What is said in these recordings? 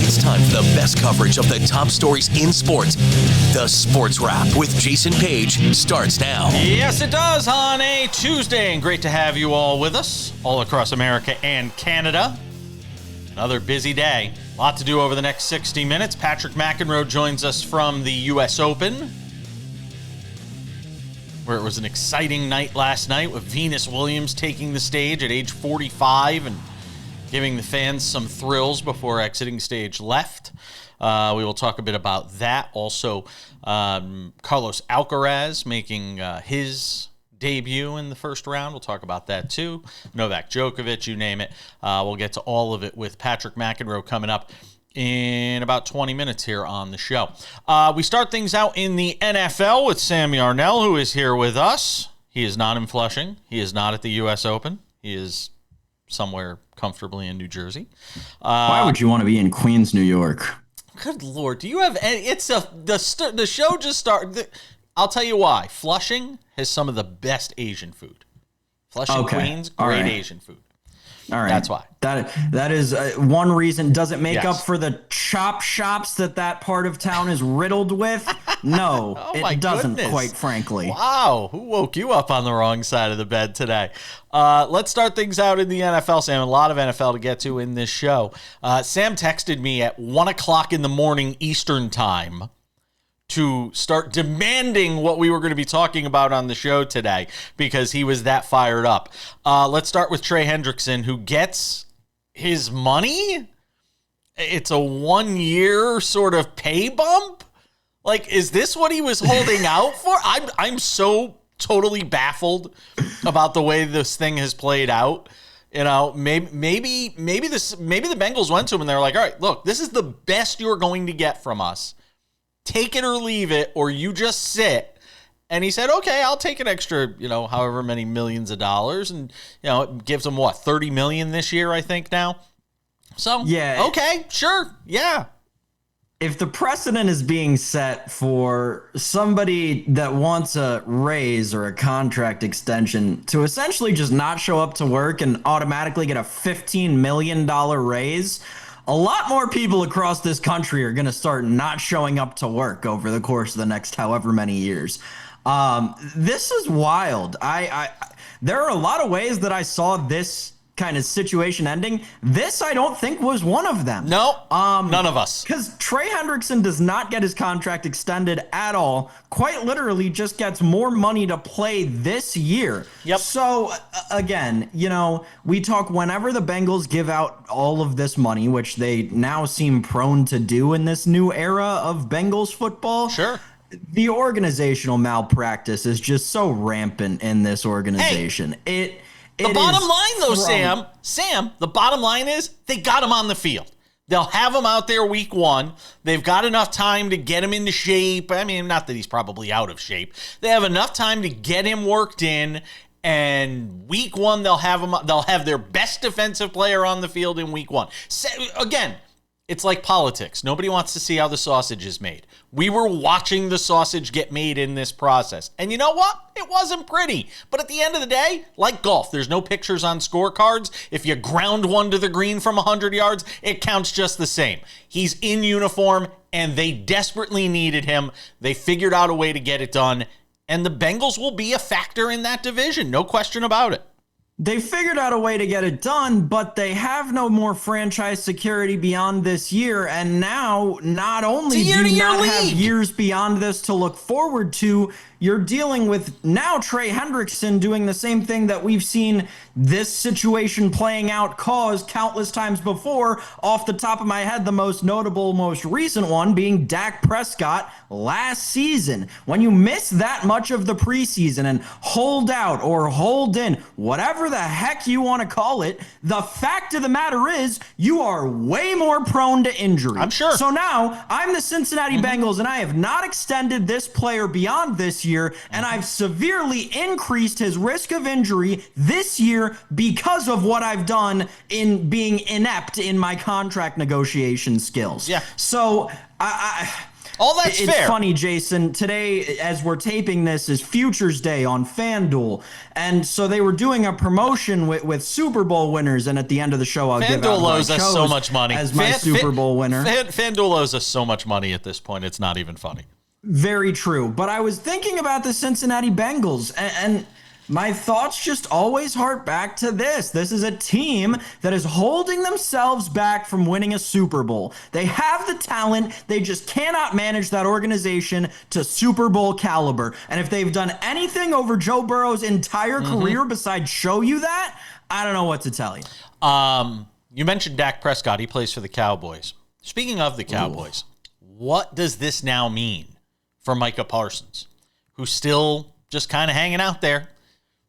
It's time for the best coverage of the top stories in sports. The Sports Wrap with Jason Page starts now. Yes, it does on a Tuesday, and great to have you all with us all across America and Canada. Another busy day. A lot to do over the next 60 minutes. Patrick McEnroe joins us from the U.S. Open, where it was an exciting night last night with Venus Williams taking the stage at age 45 and giving the fans some thrills before exiting stage left. We will talk a bit about that. Also, Carlos Alcaraz making his debut in the first round. We'll talk about that too. Novak Djokovic, you name it. We'll get to all of it with Patrick McEnroe coming up in about 20 minutes here on the show. We start things out in the NFL with Sam Yarnell, who is here with us. He is not in Flushing. He is not at the U.S. Open. He is somewhere comfortably in New Jersey. Why would you want to be in Queens, New York? Good Lord. Do you have any? The show just started. I'll tell you why. Flushing has some of the best Asian food. Flushing, Queens, great Asian food. All right. That's why. That is one reason. Does it make Yes. up for the chop shops that part of town is riddled with? No, it doesn't, goodness. quite frankly. Wow. Who woke you up on the wrong side of the bed today? Let's start things out in the NFL, Sam. A lot of NFL to get to in this show. Sam texted me at 1 o'clock in the morning Eastern time to start demanding what we were going to be talking about on the show today because he was that fired up. Let's start with Trey Hendrickson, who gets his money. It's a 1-year sort of pay bump. Like, is this what he was holding out for? I'm so totally baffled about the way this thing has played out. You know, maybe the Bengals went to him and they were like, all right, look, this is the best you're going to get from us. Take it or leave it, or you just sit. And he said, okay, I'll take an extra, however many millions of dollars. And, it gives him, what, $30 million this year, I think, now? So, yeah. Okay, sure, yeah. If the precedent is being set for somebody that wants a raise or a contract extension to essentially just not show up to work and automatically get a $15 million raise, a lot more people across this country are going to start not showing up to work over the course of the next however many years. This is wild. There are a lot of ways that I saw this kind of situation ending. This, I don't think, was one of them. No, none of us. Because Trey Hendrickson does not get his contract extended at all. Quite literally just gets more money to play this year. Yep. So, again, we talk whenever the Bengals give out all of this money, which they now seem prone to do in this new era of Bengals football. Sure. The organizational malpractice is just so rampant in this organization. Hey. The bottom line, though, Sam, the bottom line is they got him on the field. They'll have him out there week 1. They've got enough time to get him into shape. I mean, not that he's probably out of shape. They have enough time to get him worked in, and week 1 they'll have their best defensive player on the field in week 1. Again, it's like politics. Nobody wants to see how the sausage is made. We were watching the sausage get made in this process. And you know what? It wasn't pretty. But at the end of the day, like golf, there's no pictures on scorecards. If you ground one to the green from 100 yards, it counts just the same. He's in uniform, and they desperately needed him. They figured out a way to get it done. And the Bengals will be a factor in that division. No question about it. They figured out a way to get it done, but they have no more franchise security beyond this year. And now, not only do you not have years beyond this to look forward to, you're dealing with now Trey Hendrickson doing the same thing that we've seen this situation playing out cause countless times before. Off the top of my head, the most notable, most recent one being Dak Prescott last season. When you miss that much of the preseason and hold out or hold in, whatever the heck you want to call it, the fact of the matter is you are way more prone to injury. I'm sure. So now I'm the Cincinnati Bengals and I have not extended this player beyond this year, and I've severely increased his risk of injury this year because of what I've done in being inept in my contract negotiation skills. Yeah. So All that's fair. It's funny, Jason. Today, as we're taping this, is Futures Day on FanDuel. And so they were doing a promotion with Super Bowl winners. And at the end of the show, I'll give out who I chose us so much money as my Super Bowl winner. FanDuel owes us so much money at this point. It's not even funny. Very true. But I was thinking about the Cincinnati Bengals, and my thoughts just always hark back to this. This is a team that is holding themselves back from winning a Super Bowl. They have the talent. They just cannot manage that organization to Super Bowl caliber. And if they've done anything over Joe Burrow's entire career besides show you that, I don't know what to tell you. You mentioned Dak Prescott. He plays for the Cowboys. Speaking of the Cowboys, what does this now mean for Micah Parsons, who's still just kind of hanging out there?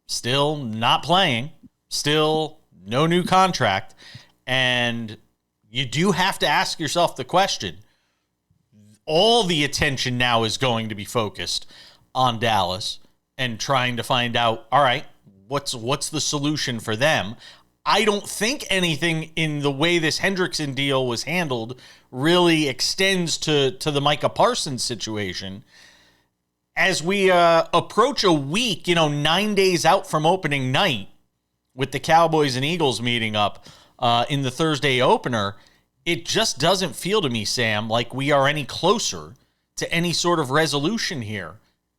Still not playing, still no new contract. And you do have to ask yourself the question. All the attention now is going to be focused on Dallas and trying to find out, all right, what's the solution for them? I don't think anything in the way this Hendrickson deal was handled really extends to the Micah Parsons situation. As we approach a week, 9 days out from opening night with the Cowboys and Eagles meeting up in the Thursday opener, it just doesn't feel to me, Sam, like we are any closer to any sort of resolution here.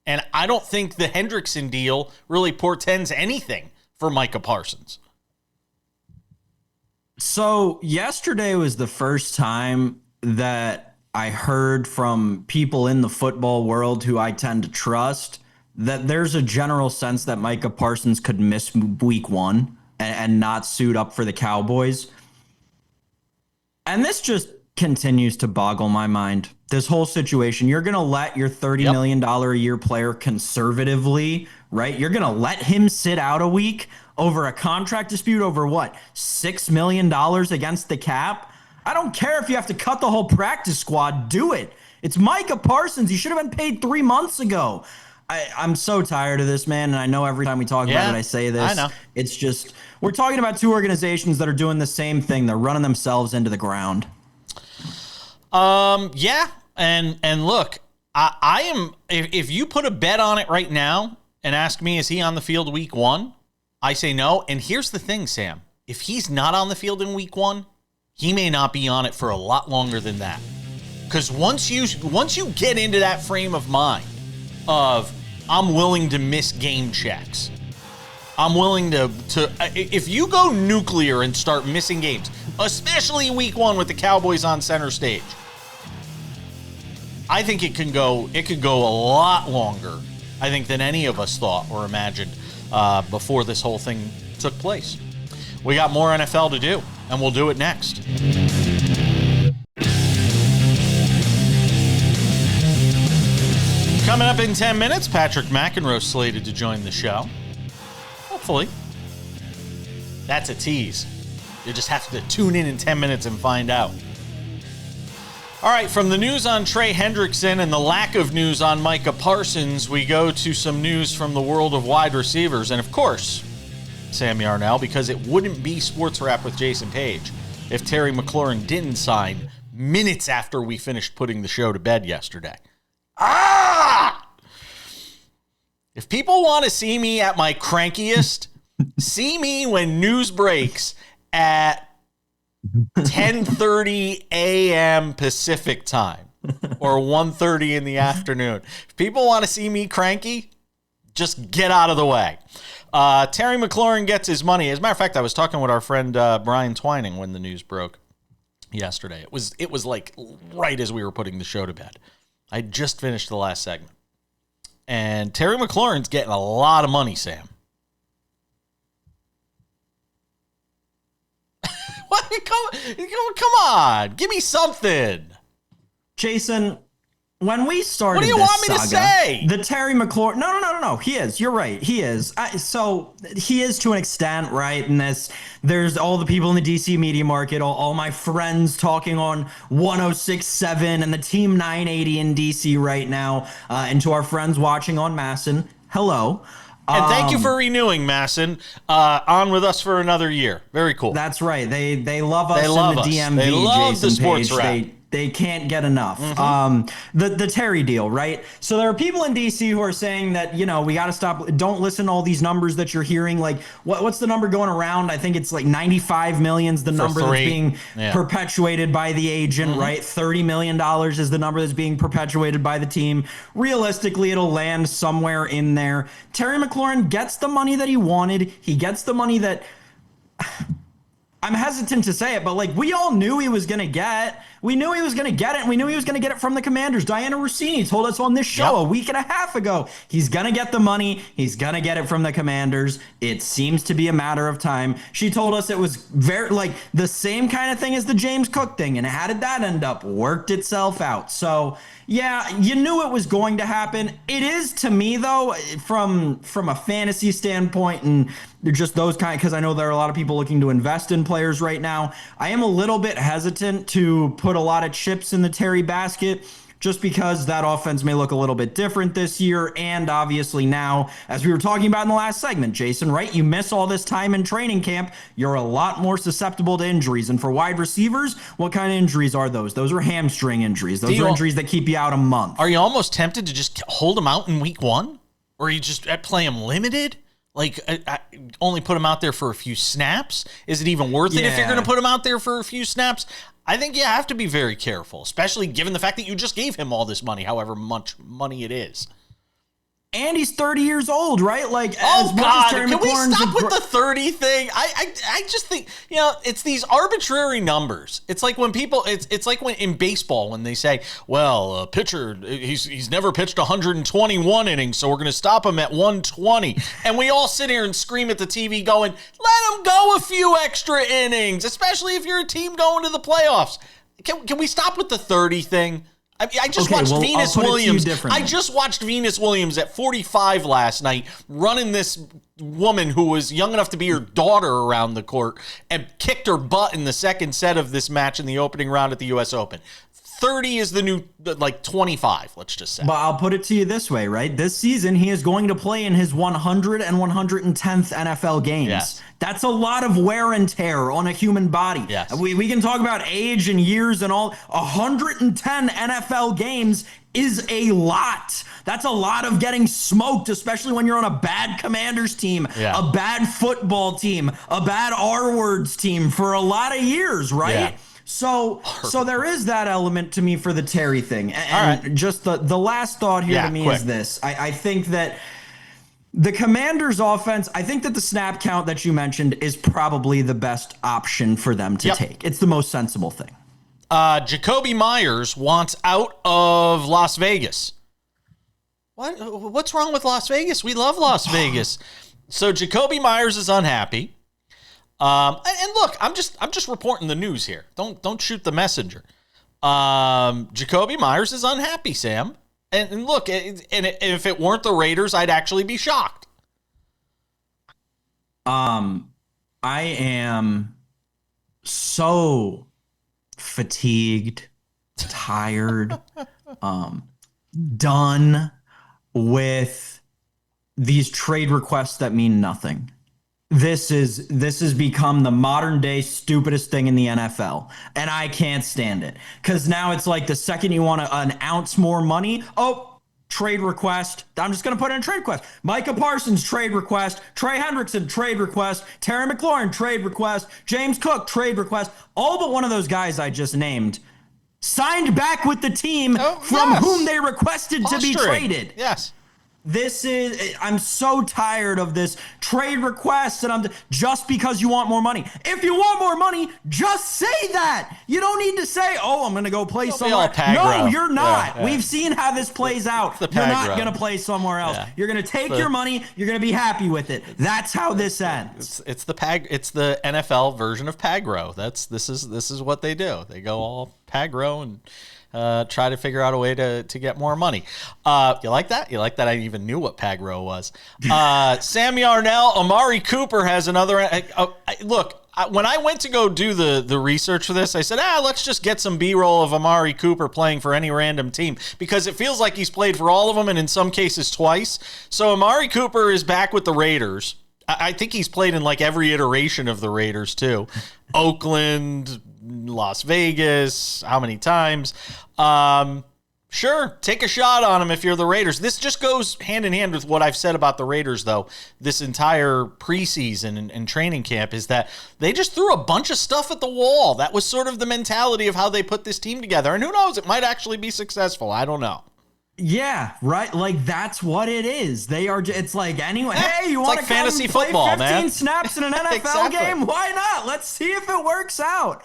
And I don't think the Hendrickson deal really portends anything for Micah Parsons. So yesterday was the first time that I heard from people in the football world who I tend to trust that there's a general sense that Micah Parsons could miss week 1 and not suit up for the Cowboys. And this just continues to boggle my mind. This whole situation, you're going to let your $30 million a year player conservatively, right? You're going to let him sit out a week over a contract dispute over what? $6 million against the cap? I don't care if you have to cut the whole practice squad. Do it. It's Micah Parsons. He should have been paid 3 months ago. I'm so tired of this, man. And I know every time we talk about it, I say this. I know. It's just, we're talking about two organizations that are doing the same thing. They're running themselves into the ground. Yeah. And look, I am, if you put a bet on it right now and ask me, is he on the field week 1? I say no. And here's the thing, Sam. If he's not on the field in week 1, he may not be on it for a lot longer than that. Because once you get into that frame of mind of, I'm willing to miss game checks, I'm willing to if you go nuclear and start missing games, especially week 1 with the Cowboys on center stage, I think it could go a lot longer, I think, than any of us thought or imagined before this whole thing took place. We got more NFL to do, and we'll do it next. Coming up in 10 minutes, Patrick McEnroe slated to join the show. Hopefully. That's a tease. You just have to tune in 10 minutes and find out. All right, from the news on Trey Hendrickson and the lack of news on Micah Parsons, we go to some news from the world of wide receivers. And of course, Sam Yarnell, because it wouldn't be SportsWrap with Jason Page if Terry McLaurin didn't sign minutes after we finished putting the show to bed yesterday. If people want to see me at my crankiest, see me when news breaks at 10:30 a.m. Pacific time or 1:30 in the afternoon. If people want to see me cranky, just get out of the way. Terry McLaurin gets his money. As a matter of fact, I was talking with our friend Brian Twining when the news broke yesterday. It was like right as we were putting the show to bed. I just finished the last segment. And Terry McLaurin's getting a lot of money, Sam. What? Come on. Give me something. Jason, when we started this saga... What do you want me to say? The Terry McLaurin... No. He is. You're right. He is. So he is to an extent, right? And there's all the people in the DC media market, all my friends talking on 106.7 and the Team 980 in DC right now, and to our friends watching on Masson, hello. And thank you for renewing, Masson. On with us for another year. Very cool. That's right. They love us they love in the us. DMV, they love Jason the sports Page. rap. They can't get enough. The Terry deal, right? So there are people in DC who are saying that, we got to stop. Don't listen to all these numbers that you're hearing. Like, what's the number going around? I think it's like 95 million's the number that's being perpetuated by the agent, right? $30 million is the number that's being perpetuated by the team. Realistically, it'll land somewhere in there. Terry McLaurin gets the money that he wanted. He gets the money that... I'm hesitant to say it, but like we all knew he was going to get. We knew he was going to get it, and we knew he was going to get it from the Commanders. Diana Rossini told us on this show a week and a half ago. He's going to get the money. He's going to get it from the Commanders. It seems to be a matter of time. She told us it was very like the same kind of thing as the James Cook thing. And how did that end up? Worked itself out. So yeah, you knew it was going to happen. It is to me though, from a fantasy standpoint and just those kind, because I know there are a lot of people looking to invest in players right now. I am a little bit hesitant to put a lot of chips in the Terry basket just because that offense may look a little bit different this year. And obviously now, as we were talking about in the last segment, Jason, right? You miss all this time in training camp. You're a lot more susceptible to injuries. And for wide receivers, what kind of injuries are those? Those are hamstring injuries. Those are injuries that keep you out a month. Are you almost tempted to just hold him out in week one? Or you just play him limited? Like, only put him out there for a few snaps? Is it even worth it if you're going to put him out there for a few snaps? I think you have to be very careful, especially given the fact that you just gave him all this money, however much money it is. And he's 30 years old, right? Like, oh God, can we stop with the 30 thing? I just think, it's these arbitrary numbers. It's like when people, it's like when in baseball, when they say, well, a pitcher, he's never pitched 121 innings, so we're going to stop him at 120. And we all sit here and scream at the TV going, let him go a few extra innings, especially if you're a team going to the playoffs. Can we stop with the 30 thing? I just watched Venus Williams. I just watched Venus Williams at 45 last night running this woman who was young enough to be her daughter around the court and kicked her butt in the second set of this match in the opening round at the U.S. Open. 30 is the new, 25, let's just say. But I'll put it to you this way, right? This season, he is going to play in his 100 and 110th NFL games. Yes. That's a lot of wear and tear on a human body. Yes. We can talk about age and years and all. 110 NFL games is a lot. That's a lot of getting smoked, especially when you're on a bad Commanders team, a bad football team, a bad R-words team for a lot of years, right? Yeah. So there is that element to me for the Terry thing. And just the last thought here to me is this. I think that the Commanders offense, I think that the snap count that you mentioned is probably the best option for them to take. It's the most sensible thing. Jakobi Meyers wants out of Las Vegas. What's wrong with Las Vegas? We love Las Vegas. So Jakobi Meyers is unhappy. And look, I'm just reporting the news here. Don't shoot the messenger. Jakobi Meyers is unhappy, Sam. And look, if it weren't the Raiders, I'd actually be shocked. I am so fatigued, tired, done with these trade requests that mean nothing. This has become the modern day stupidest thing in the NFL, and I can't stand it because now it's like the second you want to an ounce more money, trade request. I'm just going to put in a trade request. Micah Parsons, trade request. Trey Hendrickson, trade request. Terry McLaurin, trade request. James Cook, trade request. All but one of those guys I just named signed back with the team from whom they requested to be traded. Yes. I'm so tired of this trade request and just because you want more money. If you want more money, just say that. You don't need to say, I'm going to go play somewhere. No, you're not. Yeah. We've seen how this plays out. You're not going to play somewhere else. Yeah. You're going to take your money. You're going to be happy with it. That's how this ends. It's the NFL version of Pagro. This is what they do. They go all Pagro and try to figure out a way to get more money. You like that? You like that I even knew what Pagro was. Sammy Arnell, Amari Cooper has another. Look, when I went to go do the research for this, I said, let's just get some B-roll of Amari Cooper playing for any random team because it feels like he's played for all of them and in some cases twice. So Amari Cooper is back with the Raiders. I think he's played in like every iteration of the Raiders too. Oakland, Las Vegas, how many times? Sure, take a shot on him if you're the Raiders. This just goes hand in hand with what I've said about the Raiders, though, this entire preseason and training camp, is that they just threw a bunch of stuff at the wall. That was sort of the mentality of how they put this team together. And who knows, it might actually be successful. I don't know. Yeah, right. Like, that's what it is. They are. It's like, anyway, hey, you want to fantasy play football, 15 man. snaps in an NFL Exactly. game? Why not? Let's see if it works out.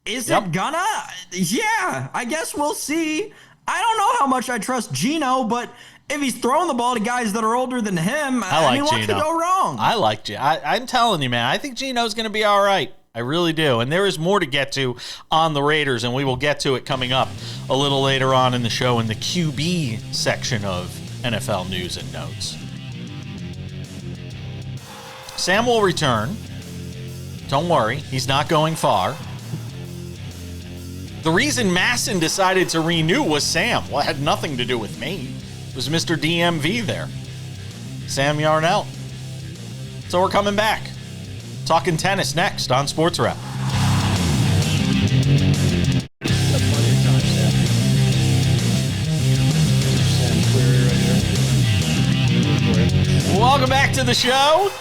Is it gonna? Yeah, I guess we'll see. I don't know how much I trust Geno, but if he's throwing the ball to guys that are older than him, what could go wrong? I like Geno. I'm telling you, man, I think Geno's going to be all right. I really do. And there is more to get to on the Raiders, and we will get to it coming up a little later on in the show in the QB section of NFL News and Notes. Sam will return. Don't worry, he's not going far. The reason Masson decided to renew was Sam. Well, it had nothing to do with me. It was Mr. DMV there. Sam Yarnell. So we're coming back. Talking tennis next on SportsWrap. Welcome back to the show.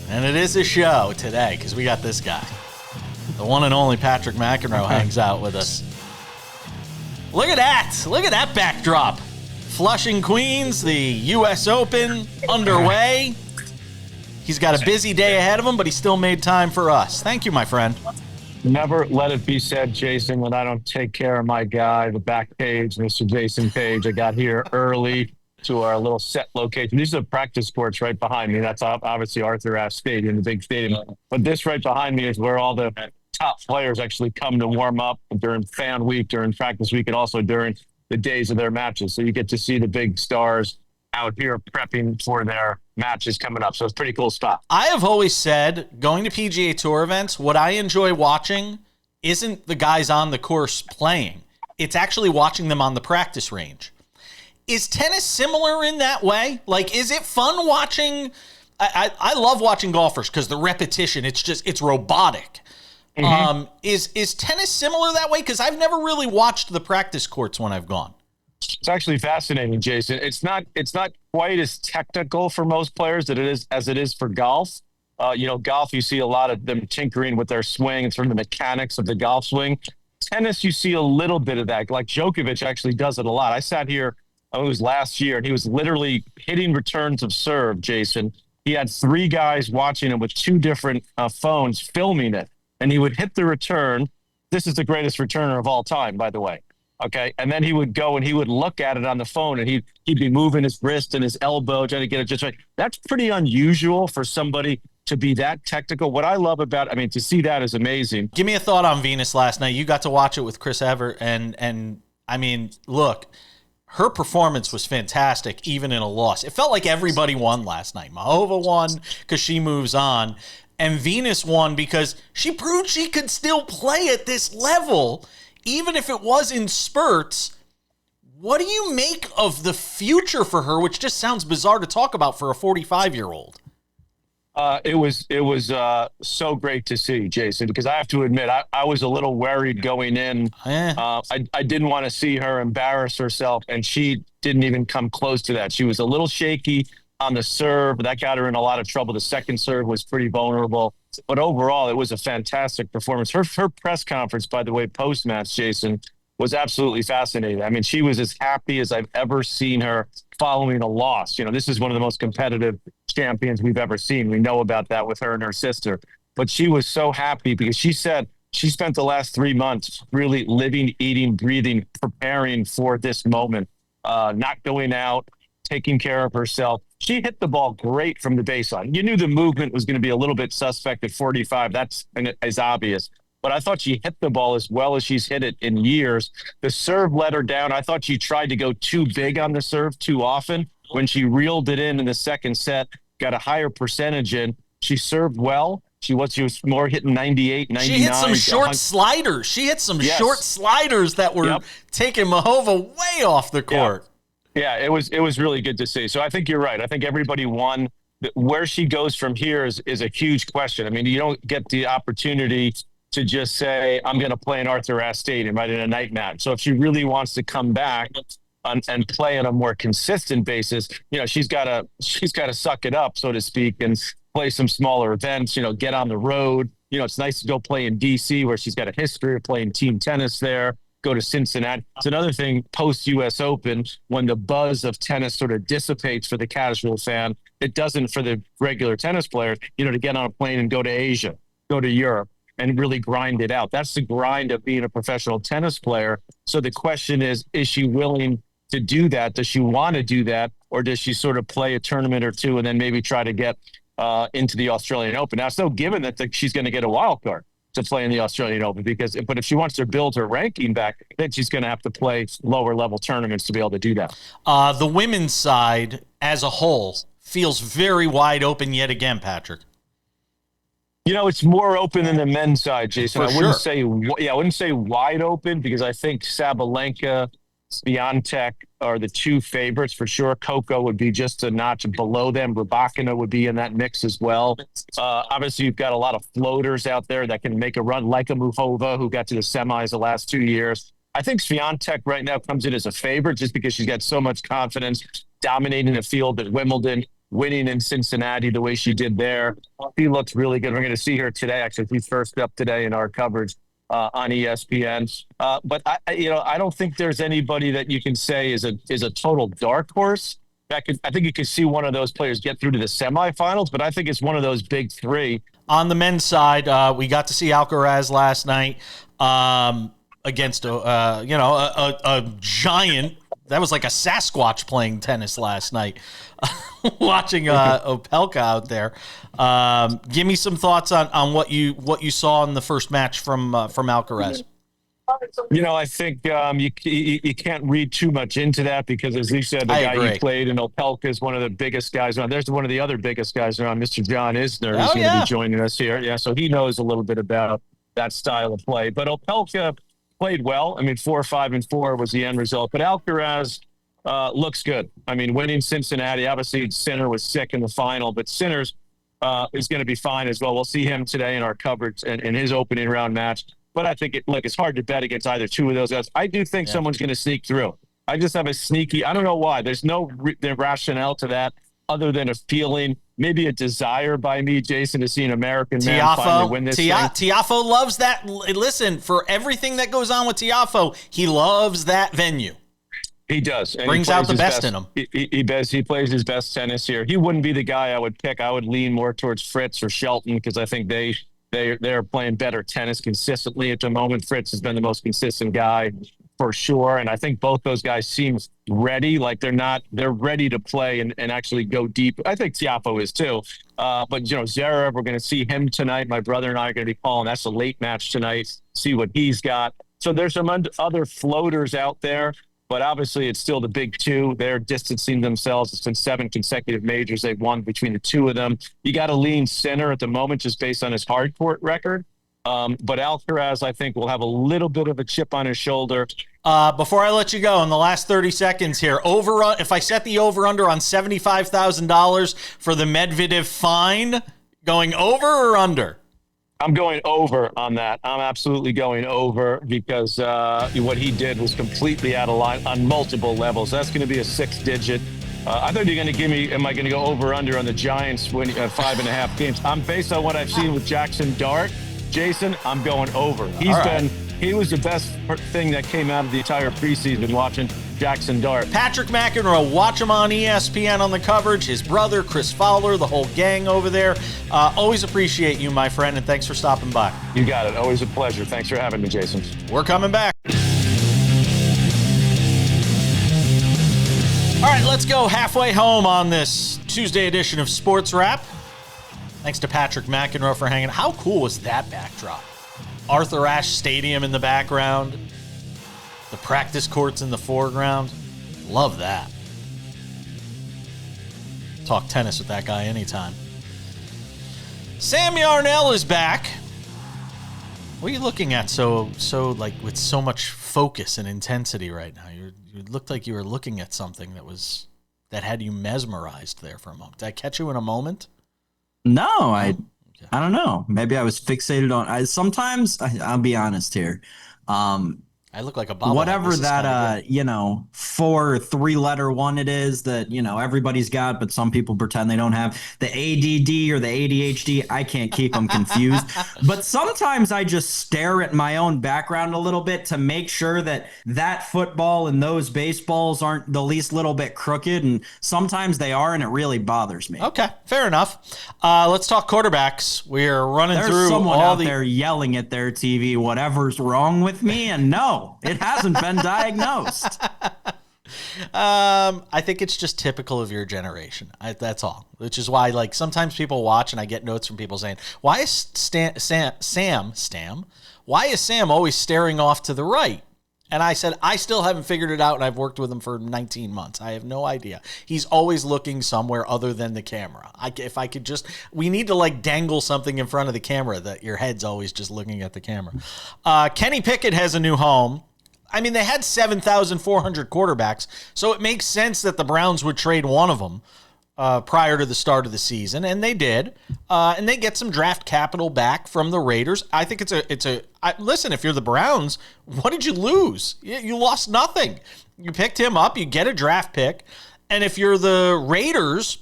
And it is a show today because we got this guy. The one and only Patrick McEnroe hangs out with us. Look at that. Look at that backdrop. Flushing, Queens, the U.S. Open underway. He's got a busy day ahead of him, but he still made time for us. Thank you, my friend. Never let it be said, Jason, when I don't take care of my guy, the back page, Mr. Jason Page. I got here early to our little set location. These are the practice courts right behind me. That's obviously Arthur Ashe Stadium, the big stadium. But this right behind me is where all the top players actually come to warm up during fan week, during practice week, and also during the days of their matches. So you get to see the big stars out here prepping for their matches coming up. So it's a pretty cool spot. I have always said, going to PGA Tour events, what I enjoy watching isn't the guys on the course playing. It's actually watching them on the practice range. Is tennis similar in that way? Like, is it fun watching? I love watching golfers because the repetition, it's robotic. Mm-hmm. Is tennis similar that way? Because I've never really watched the practice courts when I've gone. It's actually fascinating, Jason. It's not quite as technical for most players as it is for golf. Golf, you see a lot of them tinkering with their swing and sort of the mechanics of the golf swing. Tennis, you see a little bit of that. Like Djokovic actually does it a lot. I sat here, it was last year, and he was literally hitting returns of serve, Jason. He had 3 guys watching him with 2 different phones filming it, and he would hit the return. This is the greatest returner of all time, by the way. Okay. And then he would go and he would look at it on the phone, and he'd be moving his wrist and his elbow trying to get it just right. That's pretty unusual for somebody to be that technical. What I love about, to see that is amazing. Give me a thought on Venus last night. You got to watch it with Chris Evert, and look, her performance was fantastic, even in a loss. It felt like everybody won last night. Mahova won because she moves on, and Venus won because she proved she could still play at this level, even if it was in spurts. What do you make of the future for her, which just sounds bizarre to talk about for a 45-year-old? It was so great to see, Jason, because I have to admit, I was a little worried going in. I didn't want to see her embarrass herself, and she didn't even come close to that. She was a little shaky on the serve. That got her in a lot of trouble. The second serve was pretty vulnerable. But overall, it was a fantastic performance. Her press conference, by the way, post-match, Jason, was absolutely fascinating. She was as happy as I've ever seen her following a loss. This is one of the most competitive champions we've ever seen. We know about that with her and her sister. But she was so happy because she said she spent the last 3 months really living, eating, breathing, preparing for this moment, not going out, taking care of herself. She hit the ball great from the baseline. You knew the movement was going to be a little bit suspect at 45. That's as obvious. But I thought she hit the ball as well as she's hit it in years. The serve let her down. I thought she tried to go too big on the serve too often. When she reeled it in the second set, got a higher percentage in. She served well. She was more hitting 98, 99. She hit some short sliders. Short sliders that were taking Mahova way off the court. Yeah, it was really good to see. So I think you're right. I think everybody won. Where she goes from here is a huge question. You don't get the opportunity to just say, I'm going to play in Arthur Ashe Stadium, right, in a night match. So if she really wants to come back and play on a more consistent basis, she's got to suck it up, so to speak, and play some smaller events, get on the road. It's nice to go play in DC, where she's got a history of playing team tennis there. Go to Cincinnati. It's another thing post-U.S. Open, when the buzz of tennis sort of dissipates for the casual fan. It doesn't for the regular tennis players, to get on a plane and go to Asia, go to Europe, and really grind it out. That's the grind of being a professional tennis player. So the question is she willing to do that? Does she want to do that? Or does she sort of play a tournament or two and then maybe try to get into the Australian Open? Now, it's no given that she's going to get a wild card to play in the Australian Open, but if she wants to build her ranking back, then she's going to have to play lower level tournaments to be able to do that. The women's side as a whole feels very wide open yet again, Patrick. It's more open than the men's side, Jason. I wouldn't say wide open, because I think Sabalenka, Swiatek are the two favorites for sure. Coco would be just a notch below them. Rybakina would be in that mix as well. Obviously, you've got a lot of floaters out there that can make a run, like a Muhova, who got to the semis the last 2 years. I think Swiatek right now comes in as a favorite just because she's got so much confidence, dominating the field at Wimbledon, winning in Cincinnati the way she did there. She looks really good. We're going to see her today. Actually, she's first up today in our coverage on ESPN. But I don't think there's anybody that you can say is a total dark horse. I think you could see one of those players get through to the semifinals, but I think it's one of those big three. On the men's side, we got to see Alcaraz last night against a giant. That was like a Sasquatch playing tennis last night. Watching Opelka out there. Give me some thoughts on what you saw in the first match from Alcaraz. I think you can't read too much into that, because, as you said, the guy he played in Opelka is one of the biggest guys around. There's one of the other biggest guys around, Mr. John Isner, who's going to be joining us here. Yeah, so he knows a little bit about that style of play. But Opelka played well. 4-5-4 was the end result. But Alcaraz looks good. Winning Cincinnati, obviously Sinner was sick in the final, but Sinner's is going to be fine as well. We'll see him today in our coverage and in his opening round match. But I think it's hard to bet against either two of those guys. I do think someone's going to sneak through. I just have a sneaky, I don't know why. There's no rationale to that other than a feeling, maybe a desire by me, Jason, to see an American man finally win this thing. Tiafoe loves that. Listen, for everything that goes on with Tiafoe, he loves that venue. He does. And brings out the best in him. He plays his best tennis here. He wouldn't be the guy I would pick. I would lean more towards Fritz or Shelton, because I think they're playing better tennis consistently at the moment. Fritz has been the most consistent guy for sure. And I think both those guys seem ready. Like they're ready to play and actually go deep. I think Tiafoe is too. But Zverev, we're going to see him tonight. My brother and I are going to be calling. That's a late match tonight. See what he's got. So there's some other floaters out there. But obviously, it's still the big two. They're distancing themselves. It's been 7 consecutive majors they've won between the two of them. You got to lean Sinner at the moment just based on his hard court record. But Alcaraz, I think, will have a little bit of a chip on his shoulder. Before I let you go, in the last 30 seconds here, if I set the over-under on $75,000 for the Medvedev fine, going over or under? I'm going over on that. I'm absolutely going over, because what he did was completely out of line on multiple levels. That's going to be a 6-digit. I thought you were going to give me, am I going to go over under on the Giants winning 5.5 games? I'm based on what I've seen with Jackson Dart. Jason, I'm going over. He was the best thing that came out of the entire preseason watching Jackson Dart. Patrick McEnroe, watch him on ESPN on the coverage. His brother, Chris Fowler, the whole gang over there. Always appreciate you, my friend, and thanks for stopping by. You got it. Always a pleasure. Thanks for having me, Jason. We're coming back. All right, let's go halfway home on this Tuesday edition of Sports Wrap. Thanks to Patrick McEnroe for hanging. How cool was that backdrop? Arthur Ashe Stadium in the background. The practice courts in the foreground. Love that. Talk tennis with that guy anytime. Sam Yarnell is back. What are you looking at so like with so much focus and intensity right now? You looked like you were looking at something that had you mesmerized there for a moment. Did I catch you in a moment? No, I I don't know. Maybe I was fixated on. Sometimes I'll be honest here. I look like a bobblehead. Whatever that, 4 3-letter one it is that, everybody's got, but some people pretend they don't have. The ADD or the ADHD, I can't keep them confused. But sometimes I just stare at my own background a little bit to make sure that football and those baseballs aren't the least little bit crooked. And sometimes they are, and it really bothers me. Okay, fair enough. Let's talk quarterbacks. We're running through There's someone all out there yelling at their TV, whatever's wrong with me, and no. It hasn't been diagnosed. I think it's just typical of your generation. That's all. Which is why, sometimes people watch and I get notes from people saying, "Why is Sam? Why is Sam always staring off to the right?" And I said, I still haven't figured it out, and I've worked with him for 19 months. I have no idea. He's always looking somewhere other than the camera. We need to dangle something in front of the camera that your head's always just looking at the camera. Kenny Pickett has a new home. I mean, they had 7,400 quarterbacks, so it makes sense that the Browns would trade one of them prior to the start of the season, and they did. And they get some draft capital back from the Raiders. I think listen, if you're the Browns, what did you lose? You lost nothing. You picked him up, you get a draft pick. And if you're the Raiders,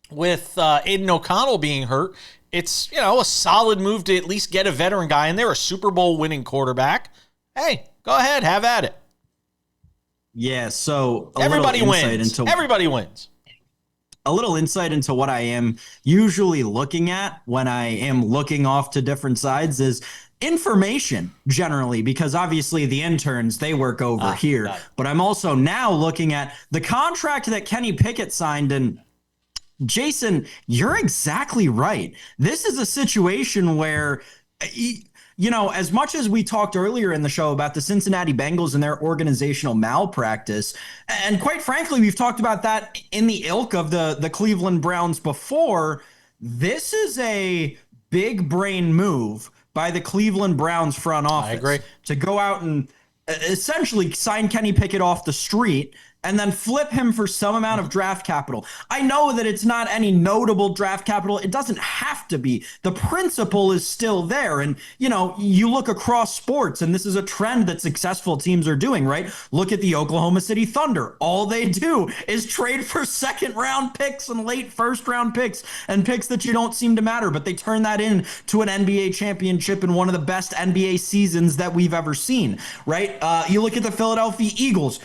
with Aiden O'Connell being hurt, it's, a solid move to at least get a veteran guy in there, a Super Bowl winning quarterback. Hey, go ahead, have at it. Yeah, so everybody wins. Everybody wins. A little insight into what I am usually looking at when I am looking off to different sides is information generally, because obviously the interns, they work over here. But I'm also now looking at the contract that Kenny Pickett signed. And Jason, you're exactly right. This is a situation where as much as we talked earlier in the show about the Cincinnati Bengals and their organizational malpractice, and quite frankly, we've talked about that in the ilk of the Cleveland Browns before, this is a big brain move by the Cleveland Browns front office. I agree. To go out and essentially sign Kenny Pickett off the street and then flip him for some amount of draft capital. I know that it's not any notable draft capital. It doesn't have to be. The principle is still there. And, you look across sports, and this is a trend that successful teams are doing, right? Look at the Oklahoma City Thunder. All they do is trade for second-round picks and late first-round picks and picks that you don't seem to matter, but they turn that into an NBA championship in one of the best NBA seasons that we've ever seen, right? You look at the Philadelphia Eagles.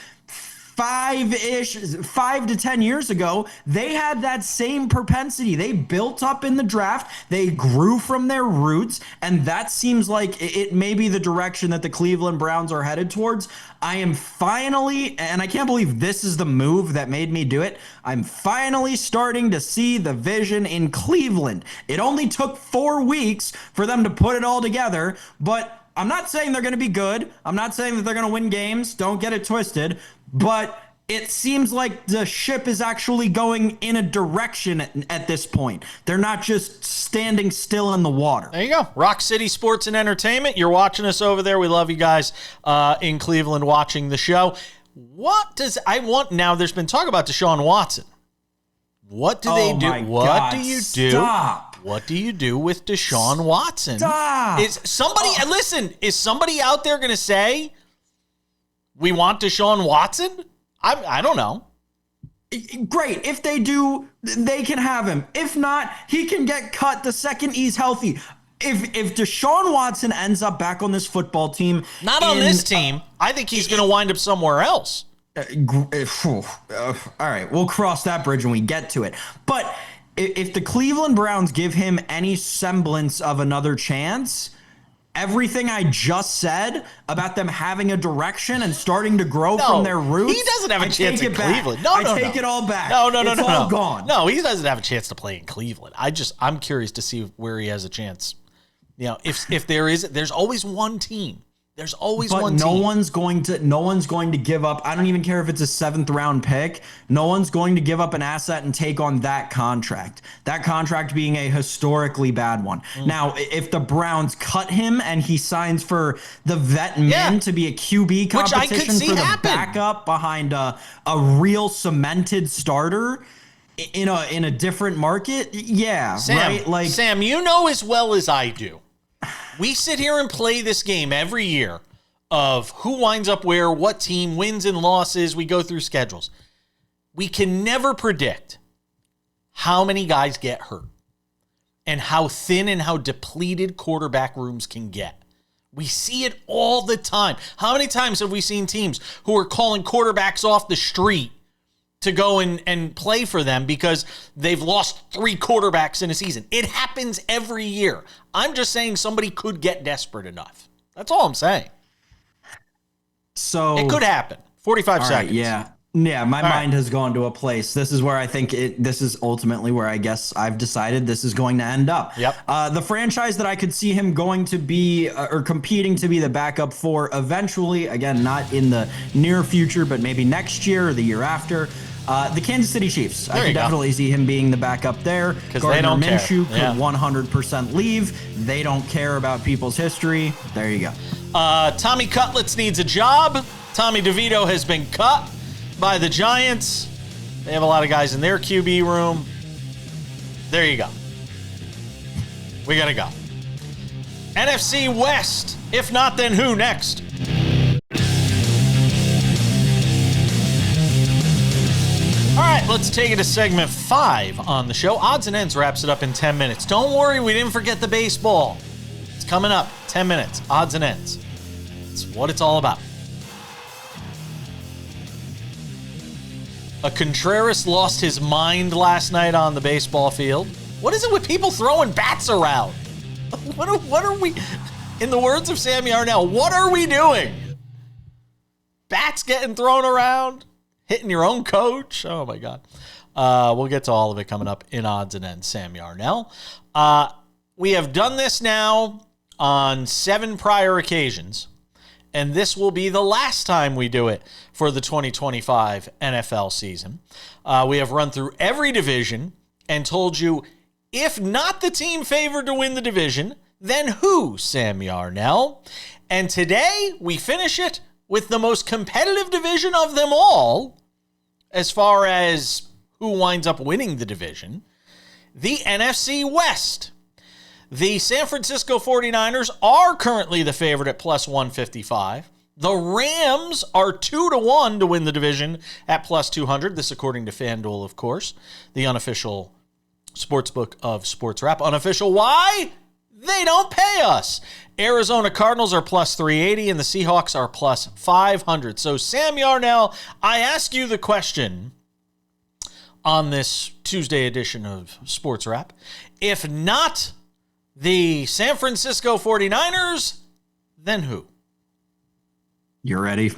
5 to 10 years ago, they had that same propensity. They built up in the draft. They grew from their roots, and that seems like it may be the direction that the Cleveland Browns are headed towards. I am finally, and I can't believe this is the move that made me do it, I'm finally starting to see the vision in Cleveland. It only took 4 weeks for them to put it all together, but I'm not saying they're going to be good. I'm not saying that they're going to win games. Don't get it twisted. But it seems like the ship is actually going in a direction at this point. They're not just standing still in the water. There you go. Rock City Sports and Entertainment. You're watching us over there. We love you guys in Cleveland watching the show. Now there's been talk about Deshaun Watson. What do they do? What do you do? Stop. What do you do with Deshaun Watson? Stop. Is somebody out there going to say, we want Deshaun Watson? I don't know. Great. If they do, they can have him. If not, he can get cut the second he's healthy. If Deshaun Watson ends up back on this football team. Not on this team. I think he's going to wind up somewhere else. All right. We'll cross that bridge when we get to it. But if the Cleveland Browns give him any semblance of another chance, everything I just said about them having a direction and starting to grow from their roots. He doesn't have a chance in Cleveland. I take it all back. No. It's all gone. No, he doesn't have a chance to play in Cleveland. I'm curious to see where he has a chance. If there's always one team. There's always one team. But no one's going to give up. I don't even care if it's a 7th round pick. No one's going to give up an asset and take on that contract. That contract being a historically bad one. Now, if the Browns cut him and he signs for the vet men to be a QB competition for the backup behind a real cemented starter, in a different market, yeah, Sam, right? Like Sam, you know as well as I do, we sit here and play this game every year of who winds up where, what team wins and losses. We go through schedules. We can never predict how many guys get hurt and how thin and how depleted quarterback rooms can get. We see it all the time. How many times have we seen teams who are calling quarterbacks off the street to go and play for them because they've lost 3 quarterbacks in a season? It happens every year. I'm just saying somebody could get desperate enough. That's all I'm saying. So it could happen. 45 seconds. Right, yeah. Yeah, my mind has gone to a place. This is where I think this is ultimately where I guess I've decided this is going to end up. Yep. The franchise that I could see him going to be or competing to be the backup for eventually, again, not in the near future, but maybe next year or the year after, the Kansas City Chiefs. I could definitely see him being the backup there. Because they don't care. Minshew could 100% leave. They don't care about people's history. There you go. Tommy Cutlets needs a job. Tommy DeVito has been cut by the Giants. They have a lot of guys in their QB room. There you go. We got to go. NFC West. If not, then who next? All right, let's take it to segment 5 on the show. Odds and Ends wraps it up in 10 minutes. Don't worry, we didn't forget the baseball. It's coming up. 10 minutes. Odds and Ends. It's what it's all about. A Contreras lost his mind last night on the baseball field. What is it with people throwing bats around? What are we, in the words of Sam Yarnell, what are we doing? Bats getting thrown around? Hitting your own coach? Oh, my God. We'll get to all of it coming up in Odds and Ends, Sam Yarnell. We have done this now on 7 prior occasions, and this will be the last time we do it for the 2025 NFL season. We have run through every division and told you, if not the team favored to win the division, then who, Sam Yarnell? And today, we finish it with the most competitive division of them all, as far as who winds up winning the division, the NFC West. The San Francisco 49ers are currently the favorite at plus 155. The Rams are 2-1 to win the division at plus 200. This according to FanDuel, of course, the unofficial sportsbook of SportsWrap. Unofficial, why? They don't pay us. Arizona Cardinals are plus 380 and the Seahawks are plus 500. So, Sam Yarnell, I ask you the question on this Tuesday edition of SportsWrap. If not the San Francisco 49ers, then who? You're ready?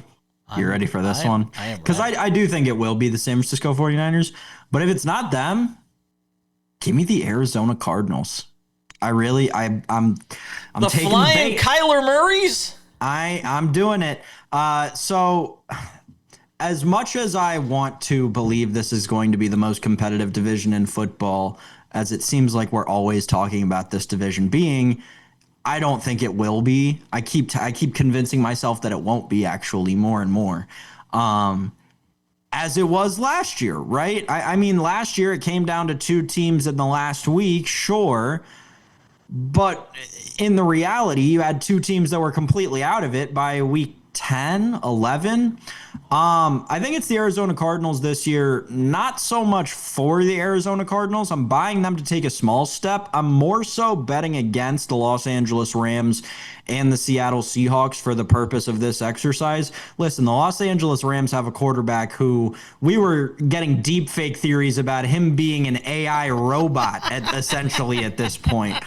You're ready for this one? I am. Because I do think it will be the San Francisco 49ers. But if it's not them, give me the Arizona Cardinals. I'm the taking flying Kyler Murrays? I'm doing it. So as much as I want to believe this is going to be the most competitive division in football, as it seems like we're always talking about this division being, I don't think it will be. I keep convincing myself that it won't be, actually, more and more. As it was last year, right? I mean, last year it came down to 2 teams in the last week, sure. But in the reality, you had 2 teams that were completely out of it by week 10, 11. I think it's the Arizona Cardinals this year. Not so much for the Arizona Cardinals. I'm buying them to take a small step. I'm more so betting against the Los Angeles Rams and the Seattle Seahawks for the purpose of this exercise. Listen, the Los Angeles Rams have a quarterback who we were getting deep fake theories about him being an AI robot essentially at this point.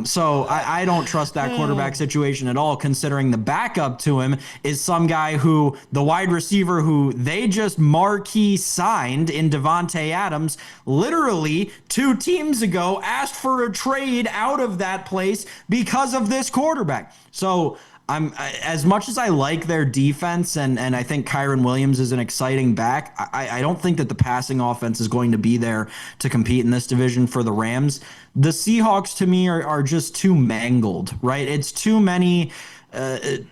So I don't trust that quarterback situation at all, considering the backup to him is some guy who, the wide receiver who they just marquee signed in Devontae Adams, literally 2 teams ago asked for a trade out of that place because of this quarterback. So I'm, as much as I like their defense and I think Kyron Williams is an exciting back, I don't think that the passing offense is going to be there to compete in this division for the Rams. The Seahawks, to me, are just too mangled, right? It's too many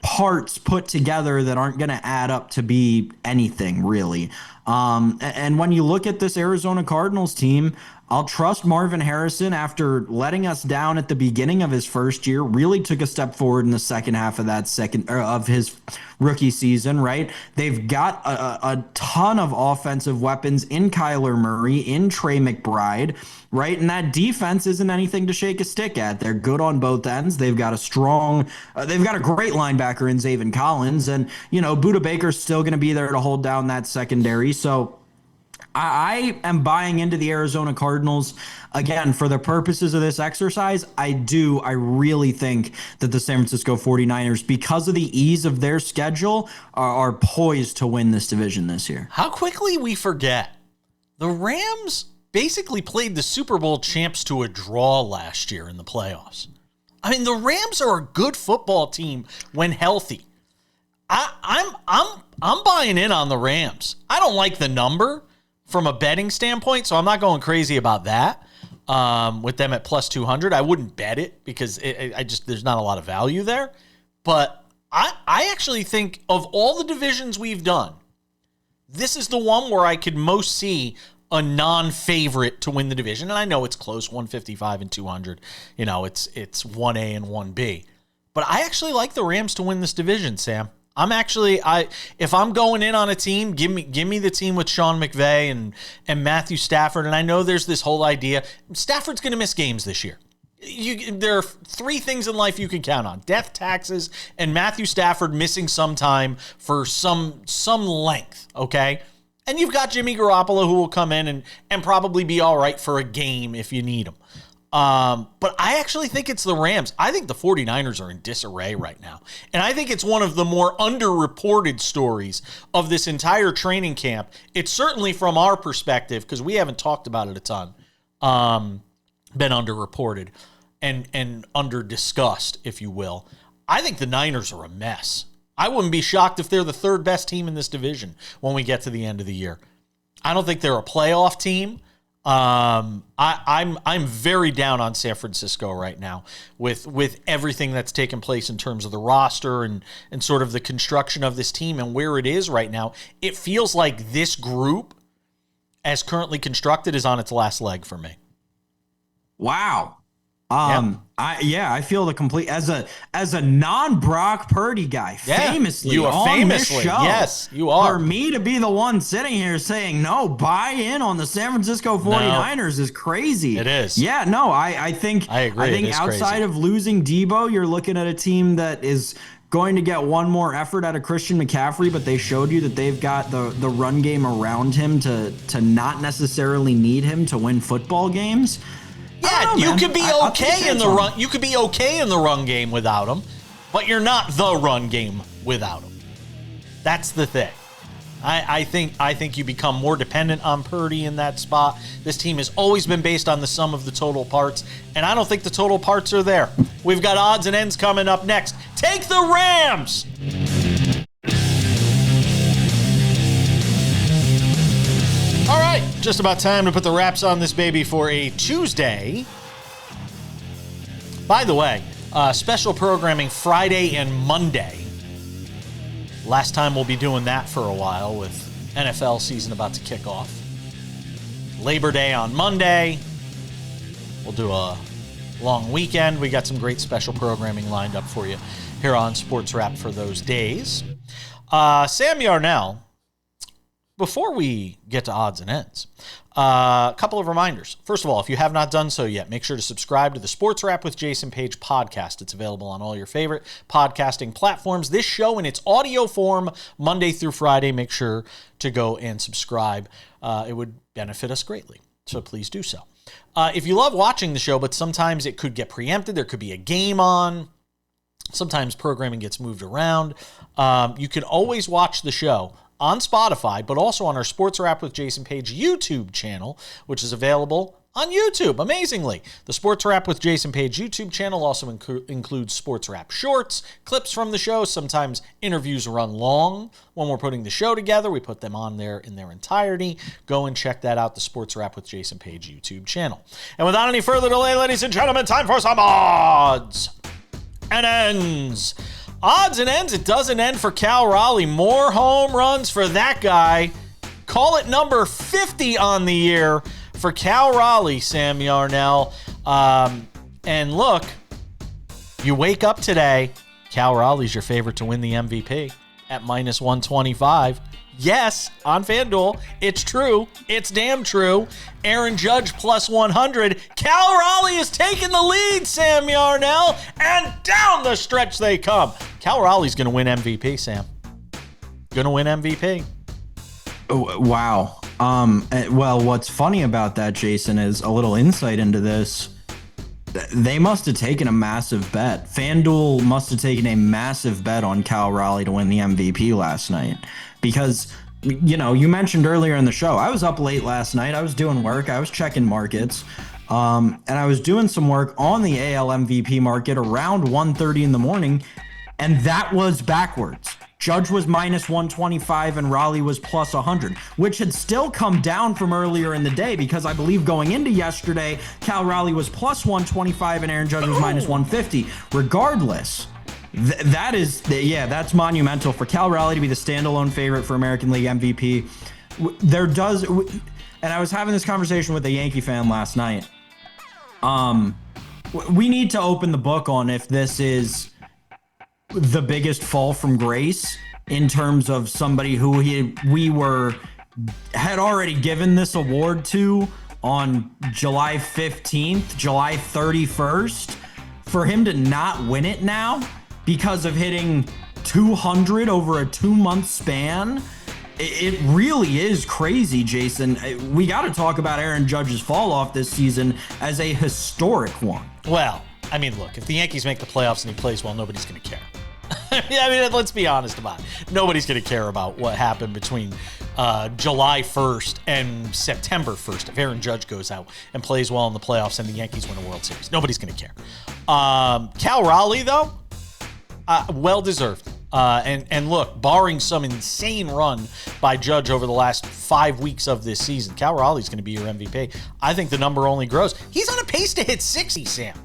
parts put together that aren't going to add up to be anything really. And when you look at this Arizona Cardinals team, I'll trust Marvin Harrison after letting us down at the beginning of his first year. Really took a step forward in the second half of of his rookie season, right? They've got a ton of offensive weapons in Kyler Murray, in Trey McBride, right? And that defense isn't anything to shake a stick at. They're good on both ends. They've got a great linebacker in Zaven Collins, and Budda Baker's still going to be there to hold down that secondary. So I am buying into the Arizona Cardinals. Again, for the purposes of this exercise, I really think that the San Francisco 49ers, because of the ease of their schedule, are poised to win this division this year. How quickly we forget. The Rams basically played the Super Bowl champs to a draw last year in the playoffs. I mean, the Rams are a good football team when healthy. I'm buying in on the Rams. I don't like the number from a betting standpoint, so I'm not going crazy about that. With them at plus 200, I wouldn't bet it because there's not a lot of value there. But I actually think of all the divisions we've done, this is the one where I could most see a non-favorite to win the division. And I know it's close, 155 and 200. It's 1A and 1B. But I actually like the Rams to win this division, Sam. If I'm going in on a team, give me the team with Sean McVay and Matthew Stafford. And I know there's this whole idea Stafford's going to miss games this year. There are three things in life you can count on: death, taxes, and Matthew Stafford missing some time for some length. Okay. And you've got Jimmy Garoppolo, who will come in and probably be all right for a game if you need him. But I actually think it's the Rams. I think the 49ers are in disarray right now. And I think it's one of the more underreported stories of this entire training camp. It's certainly from our perspective, because we haven't talked about it a ton, been underreported and under-discussed, if you will. I think the Niners are a mess. I wouldn't be shocked if they're the third best team in this division when we get to the end of the year. I don't think they're a playoff team. I'm very down on San Francisco right now with everything that's taken place in terms of the roster and sort of the construction of this team and where it is right now. It feels like this group, as currently constructed, is on its last leg for me. Wow. I feel the complete as a non-Brock Purdy guy, famously you are on famously this show. Yes, you are. For me to be the one sitting here saying no, buy in on the San Francisco 49ers is crazy. It is. Yeah, no, I think I agree. I think outside of losing Debo, you're looking at a team that is going to get one more effort out of Christian McCaffrey, but they showed you that they've got the run game around him to not necessarily need him to win football games. Yeah, you could be okay in the run. You could be okay in the run game without him, but you're not the run game without him. That's the thing. I think you become more dependent on Purdy in that spot. This team has always been based on the sum of the total parts, and I don't think the total parts are there. We've got odds and ends coming up next. Take the Rams! All right, just about time to put the wraps on this baby for a Tuesday. By the way, special programming Friday and Monday. Last time we'll be doing that for a while with NFL season about to kick off. Labor Day on Monday. We'll do a long weekend. We got some great special programming lined up for you here on SportsWrap for those days. Sam Yarnell. Before we get to odds and ends, a couple of reminders. First of all, if you have not done so yet, make sure to subscribe to the SportsWrap with Jason Page podcast. It's available on all your favorite podcasting platforms. This show in its audio form, Monday through Friday, make sure to go and subscribe. It would benefit us greatly, so please do so. If you love watching the show, but sometimes it could get preempted, there could be a game on, sometimes programming gets moved around, you can always watch the show on Spotify, but also on our SportsWrap with Jason Page YouTube channel, which is available on YouTube, amazingly. The SportsWrap with Jason Page YouTube channel also includes SportsWrap shorts, clips from the show. Sometimes interviews run long when we're putting the show together. We put them on there in their entirety. Go and check that out, the SportsWrap with Jason Page YouTube channel. And without any further delay, ladies and gentlemen, time for some odds and ends. Odds and ends, it doesn't end for Cal Raleigh. More home runs for that guy. Call it number 50 on the year for Cal Raleigh, Sam Yarnell. And look, you wake up today, Cal Raleigh's your favorite to win the MVP at minus 125. Yes, on FanDuel, it's true. It's damn true. Aaron Judge plus 100. Cal Raleigh is taking the lead, Sam Yarnell, and down the stretch they come. Cal Raleigh's going to win MVP, Sam. Going to win MVP. Oh, wow. Well, what's funny about that, Jason, is a little insight into this. They must have taken a massive bet. FanDuel must have taken a massive bet on Cal Raleigh to win the MVP last night. Because, you mentioned earlier in the show, I was up late last night. I was doing work. I was checking markets. And I was doing some work on the AL MVP market around 1:30 in the morning. And that was backwards. Judge was minus 125 and Raleigh was plus 100, which had still come down from earlier in the day because I believe going into yesterday, Cal Raleigh was plus 125 and Aaron Judge was minus 150. Regardless, that's monumental for Cal Raleigh to be the standalone favorite for American League MVP. And I was having this conversation with a Yankee fan last night. We need to open the book on if this is the biggest fall from grace in terms of somebody who had already given this award to on July 15th, July 31st, for him to not win it now because of hitting 200 over a 2-month span. It really is crazy, Jason. We got to talk about Aaron Judge's fall off this season as a historic one. Well, I mean, look, if the Yankees make the playoffs and he plays well, nobody's going to care. I mean, let's be honest about it. Nobody's going to care about what happened between July 1st and September 1st if Aaron Judge goes out and plays well in the playoffs and the Yankees win a World Series. Nobody's going to care. Cal Raleigh, though, well-deserved. And look, barring some insane run by Judge over the last 5 weeks of this season, Cal Raleigh's going to be your MVP. I think the number only grows. He's on a pace to hit 60, Sam.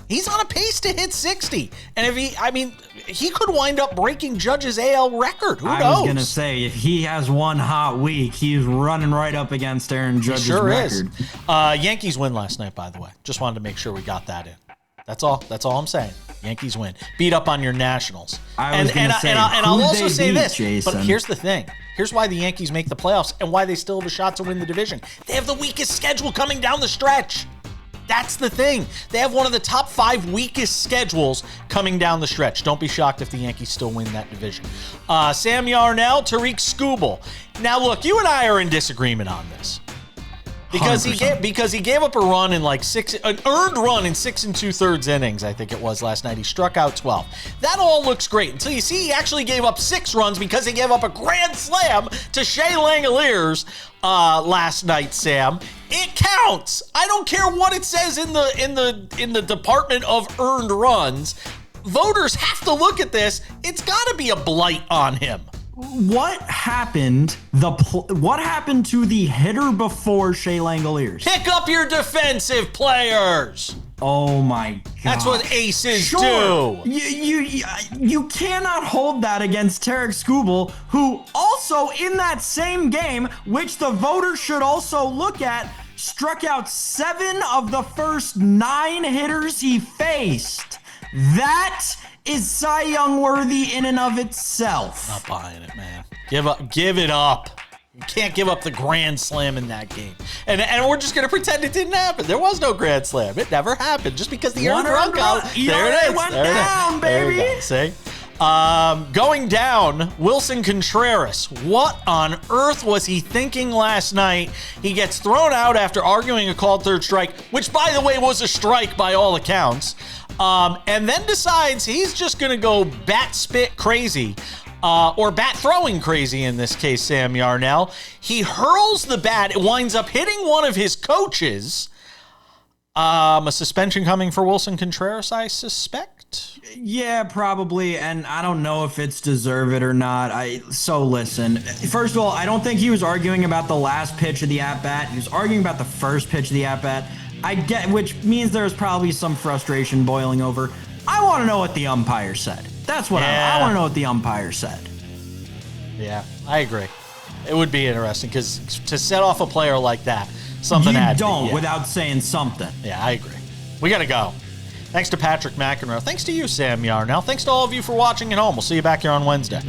He's on a pace to hit 60. And he could wind up breaking Judge's AL record. Who knows? I was going to say, if he has one hot week, he's running right up against Aaron Judge's record. Is. Yankees win last night, by the way. Just wanted to make sure we got that in. That's all I'm saying. Yankees win. Beat up on your Nationals. And I'll also say this, Jason? But here's the thing. Here's why the Yankees make the playoffs and why they still have a shot to win the division. They have the weakest schedule coming down the stretch. That's the thing. They have one of the top 5 weakest schedules coming down the stretch. Don't be shocked if the Yankees still win that division. Sam Yarnell, Tariq Skubal. Now, look, you and I are in disagreement on this. Because he gave up a run in an earned run in 6 2/3 innings, I think it was last night. He struck out 12. That all looks great until you see he actually gave up 6 runs because he gave up a grand slam to Shea Langoliers last night, Sam. It counts. I don't care what it says in the department of earned runs. Voters have to look at this. It's got to be a blight on him. What happened? What happened to the hitter before Shea Langoliers? Pick up your defensive players. Oh my God! That's what aces do. You cannot hold that against Tariq Skubal, who also in that same game, which the voters should also look at, struck out 7 of the first 9 hitters he faced. That is Cy Young worthy in and of itself. Not buying it, man. Give it up. You can't give up the grand slam in that game. And we're just going to pretend it didn't happen. There was no grand slam. It never happened. Just because the earned run got there it is. Went down, baby. See? Going down, Wilson Contreras. What on earth was he thinking last night? He gets thrown out after arguing a called third strike, which, by the way, was a strike by all accounts. And then decides he's just going to go bat spit crazy, or bat throwing crazy in this case, Sam Yarnell. He hurls the bat. It winds up hitting one of his coaches. A suspension coming for Wilson Contreras, I suspect. Yeah, probably, and I don't know if it's deserved or not. So listen, first of all, I don't think he was arguing about the last pitch of the at-bat. He was arguing about the first pitch of the at-bat. I get, which means there's probably some frustration boiling over. I want to know what the umpire said. That's what I want to know what the umpire said. Yeah, I agree. It would be interesting because to set off a player like that, something you don't without saying something. Yeah, I agree. We got to go. Thanks to Patrick McEnroe. Thanks to you, Sam Yarnell. Thanks to all of you for watching at home. We'll see you back here on Wednesday.